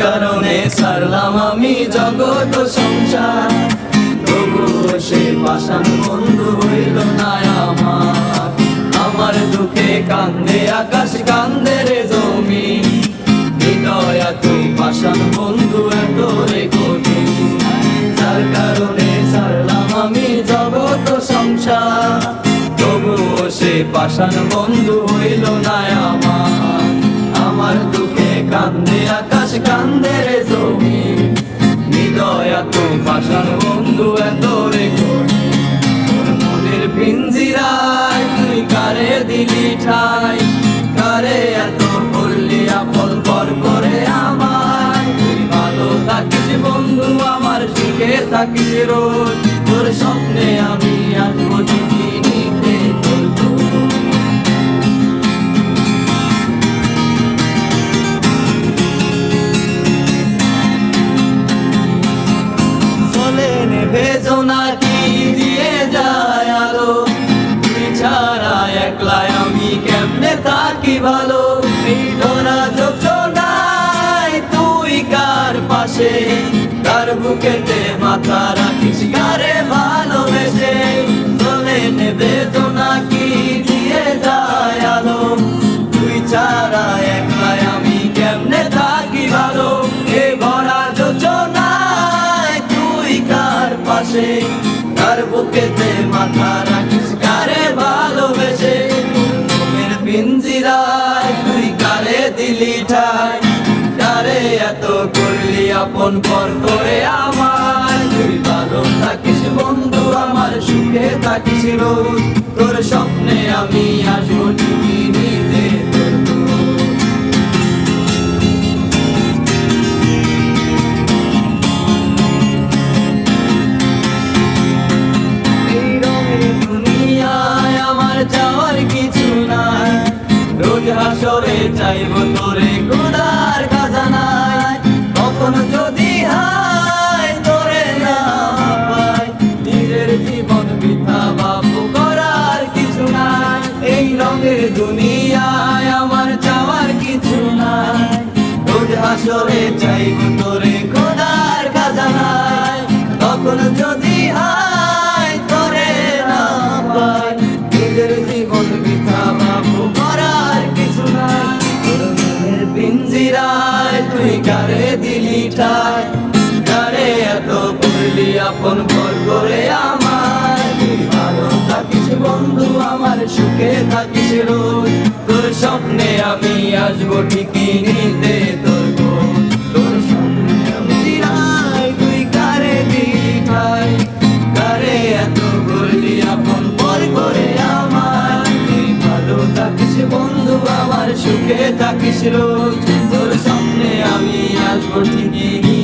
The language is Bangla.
কারণে ছাড়লাম আমি জগৎ সংসার, তবুও সে পাষাণ বন্ধু হইল না আমার। আমার দুঃখে কান্দে আকাশ, কান্দে রে জমিন, হৃদয় তুই পাষাণ বন্ধু এত রে কঠিন। যার কারণে ছাড়লাম আমি জগৎ সংসার, তবুও সে পাষাণ বন্ধু হইল না আমার। আমার দুঃখে কান্দে আকাশ, কান্দে রে জমিন, হৃদয় তুই পাষাণ বন্ধু এত রে কঠিন। তোর মনের পিঞ্জিরায় তুই কারে দিলি ঠাই, কারে এত করলি আপন পর করে আমায়। তুই ভালো থাকিস বন্ধু আমার, সুখে থাকিস রোজ, তোর স্বপ্নে আমি আসবো ঠিকই নিতে তোর খোঁজ। চলে নেভে জোনাকি দিয়ে যায় আলো, তুই ছাড়া একলা আমি কেমনে থাকি ভালো। এই ধরা যোজনায় তুই কার পাশে, কার বুকেতে মাথা রাখিস কারে ভালোবেসে। চলে নেবে জোনাকি দিয়ে যায় আলো, তুই ছাড়া একলা আমি কেমনে থাকি ভালো। এই ভরা যোজনায় তুই কার পাশে, কার বুকেতে মাথা রাখিস কারে ভালোবেসে। মনের পিঞ্জিরায় তুই কারে দিলি ঠাই, কারে এত করলি আপন পর করে আমার। তুই ভালো থাকিস বন্ধু আমার, সুখে থাকিস রোজ, তোর স্বপ্নে আমি আসবো ঠিকই নিতে তোর খোঁজ। এই রঙের দুনিয়ায় আমার যাওয়ার কিছু নাই, রোজ হাসরে চাইবো তোরে খোদার খাজানায়। কখন যদি হায় তোরে না পাই, নিজের জীবন বৃথা বাবু করার কিছু নাই। এই রঙের দুনিয়ায় আমার যাওয়ার কিছু নাই, রোজ হাসরে চাইবো তোরে খোদার খাজানায়। কখন যদি হায় তোরে না পাই, নিজের জীবন বৃথা বাবু করার কিছু নাই। তোর মনের পিঞ্জিরায় তুই কারে দিলি ঠাই, কারে এত করলি আপন পর করে আমার। তুই ভালো থাকিস বন্ধু আমার, সুখে থাকিস রোজ, তোর স্বপ্নে আমি আসবো ঠিকই নিতে তোর খোঁজ। তোর স্বপ্নে আমি রায় তুই কারে দিলি ঠাই, কারে এত করলি আপন পর করে আমার। তুই ভালো থাকিস বন্ধু আমার, সুখে থাকিস রোজ, তোর স্বপ্নে আমি আসবো ঠিকই।